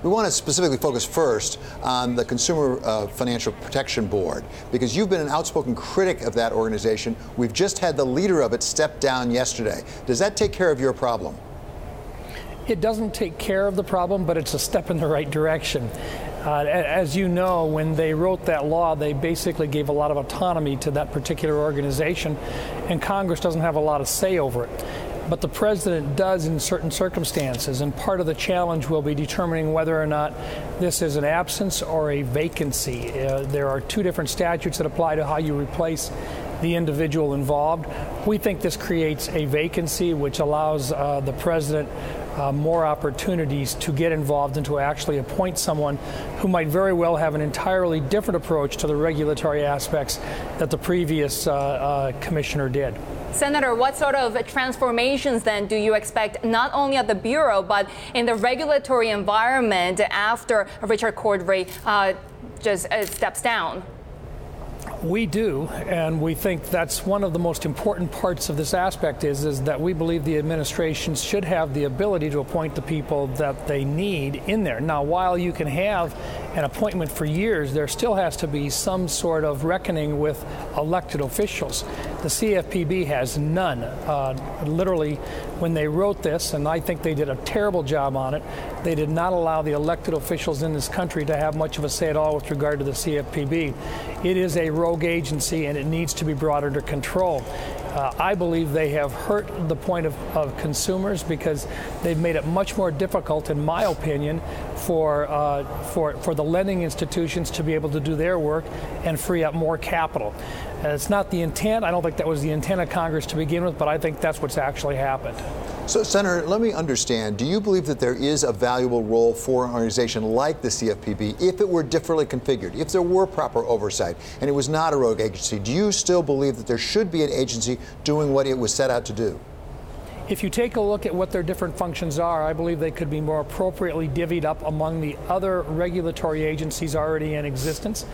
We want to specifically focus first on the Consumer Financial Protection Board, because you've been an outspoken critic of that organization. We've just had the leader of it step down yesterday. Does that take care of your problem? It doesn't take care of the problem, but it's a step in the right direction. As you know, when they wrote that law, they basically gave a lot of autonomy to that particular organization, and Congress doesn't have a lot of say over it. But the president does in certain circumstances, and part of the challenge will be determining whether or not this is an absence or a vacancy. There are two different statutes that apply to how you replace the individual involved. We think this creates a vacancy, which allows the president more opportunities to get involved and to actually appoint someone who might very well have an entirely different approach to the regulatory aspects that the previous commissioner did. Senator, what sort of transformations then do you expect, not only at the Bureau, but in the regulatory environment after Richard Cordray just steps down? We do, and we think that's one of the most important parts of this aspect is that we believe the administration should have the ability to appoint the people that they need in there. Now, while you can have an appointment for years, there still has to be some sort of reckoning with elected officials. The CFPB has none. Literally, when they wrote this, and I think they did a terrible job on it, they did not allow the elected officials in this country to have much of a say at all with regard to the CFPB. It is a rogue agency, and it needs to be brought under control. I believe they have hurt the point of consumers, because they've made it much more difficult, in my opinion, for the lending institutions to be able to do their work and free up more capital. It's not the intent. I don't think that was the intent of Congress to begin with, but I think that's what's actually happened. So, Senator, let me understand. Do you believe that there is a valuable role for an organization like the CFPB if it were differently configured, if there were proper oversight and it was not a rogue agency? Do you still believe that there should be an agency doing what it was set out to do? If you take a look at what their different functions are, I believe they could be more appropriately divvied up among the other regulatory agencies already in existence.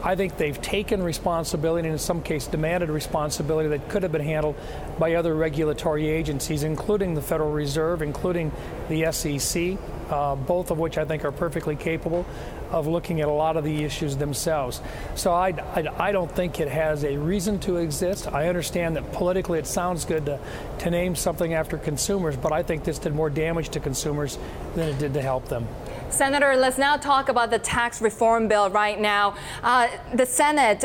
I think they've taken responsibility, and in some case demanded responsibility that could have been handled by other regulatory agencies, including the Federal Reserve, including the SEC, both of which I think are perfectly capable of looking at a lot of the issues themselves. So I don't think it has a reason to exist. I understand that politically it sounds good to name something after consumers, but I think this did more damage to consumers than it did to help them. Senator, let's now talk about the tax reform bill right now. The Senate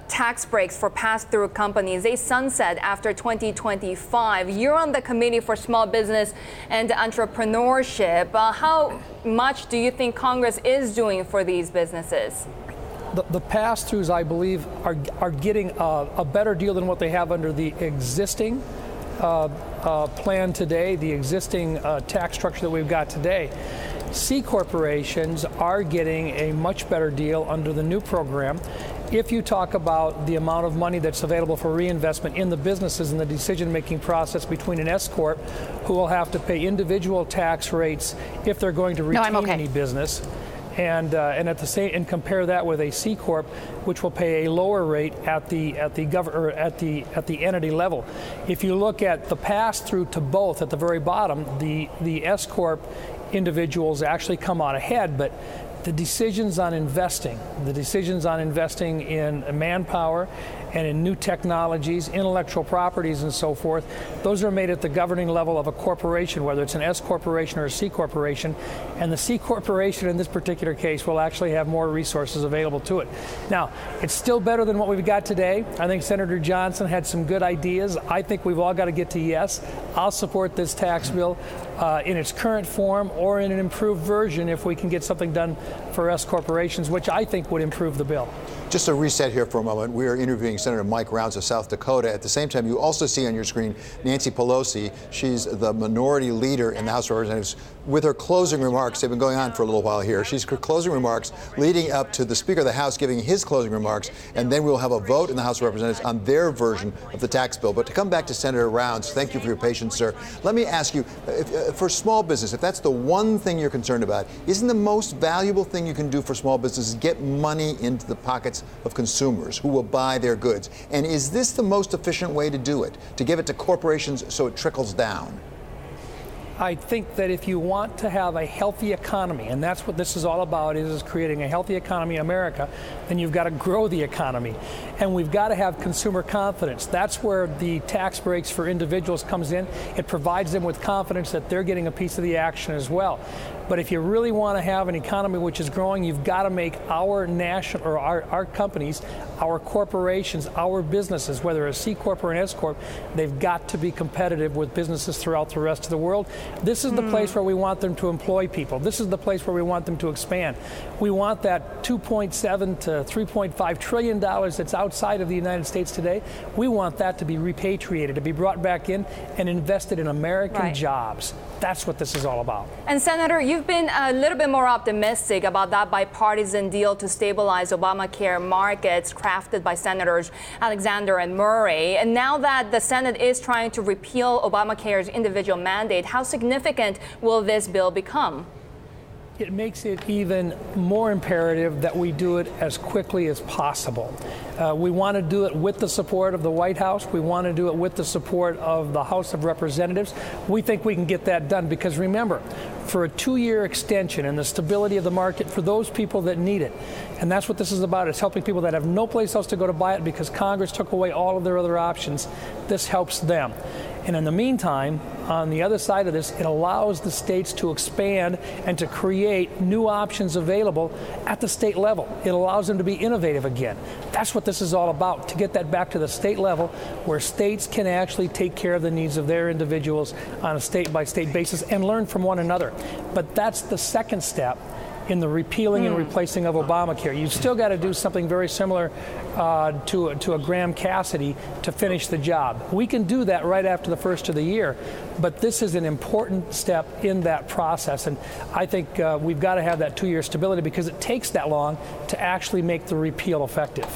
tax breaks for pass-through companies, they sunset after 2025. You're on the Committee for Small Business and Entrepreneurship. How much do you think Congress is doing for these businesses? The pass-throughs, I believe, are getting a better deal than what they have under the existing plan today, the existing tax structure that we've got today. C corporations are getting a much better deal under the new program. If you talk about the amount of money that's available for reinvestment in the businesses and the decision-making process between an S corp, who will have to pay individual tax rates if they're going to retain any business, and at the same, and compare that with a C corp, which will pay a lower rate at the entity level. If you look at the pass-through to both at the very bottom, the S corp individuals actually come out ahead, but the decisions on investing in manpower and in new technologies, intellectual properties, and so forth, those are made at the governing level of a corporation, whether it's an S corporation or a C corporation. And the C corporation in this particular case will actually have more resources available to it. Now, it's still better than what we've got today. I think Senator Johnson had some good ideas. I think we've all got to get to yes. I'll support this tax bill in its current form or in an improved version if we can get something done for S corporations, which I think would improve the bill. Just to reset here for a moment, we are interviewing Senator Mike Rounds of South Dakota. At the same time, you also see on your screen Nancy Pelosi. She's the minority leader in the House of Representatives. With her closing remarks, they've been going on for a little while here. She's her closing remarks leading up to the Speaker of the House giving his closing remarks, and then we'll have a vote in the House of Representatives on their version of the tax bill. But to come back to Senator Rounds, thank you for your patience, sir. Let me ask you, for small business, if that's the one thing you're concerned about, isn't the most valuable thing you can do for small businesses get money into the pockets of consumers who will buy their goods? And is this the most efficient way to do it, to give it to corporations so it trickles down? I think that if you want to have a healthy economy, and that's what this is all about, is creating a healthy economy in America, then you've got to grow the economy. And we've got to have consumer confidence. That's where the tax breaks for individuals comes in. It provides them with confidence that they're getting a piece of the action as well. But if you really want to have an economy which is growing, you've got to make our national, or our companies, our corporations, our businesses, whether a C Corp or an S Corp, they've got to be competitive with businesses throughout the rest of the world. This is the place where we want them to employ people. This is the place where we want them to expand. We want that $2.7 to $3.5 trillion that's outside of the United States today. We want that to be repatriated, to be brought back in and invested in American jobs. That's what this is all about. And Senator, you've been a little bit more optimistic about that bipartisan deal to stabilize Obamacare markets crafted by Senators Alexander and Murray. And now that the Senate is trying to repeal Obamacare's individual mandate, how significant will this bill become? It makes it even more imperative that we do it as quickly as possible. We want to do it with the support of the White House. We want to do it with the support of the House of Representatives. We think we can get that done because, remember, for a 2-year extension and the stability of the market for those people that need it. And that's what this is about. It's helping people that have no place else to go to buy it because Congress took away all of their other options. This helps them. And in the meantime, on the other side of this, it allows the states to expand and to create new options available at the state level. It allows them to be innovative again. That's what this is all about, to get that back to the state level where states can actually take care of the needs of their individuals on a state-by-state basis and learn from one another. But that's the second step in the repealing and replacing of Obamacare. You've still got to do something very similar to a Graham Cassidy to finish the job. We can do that right after the first of the year, but this is an important step in that process. And I think we've got to have that 2-year stability because it takes that long to actually make the repeal effective.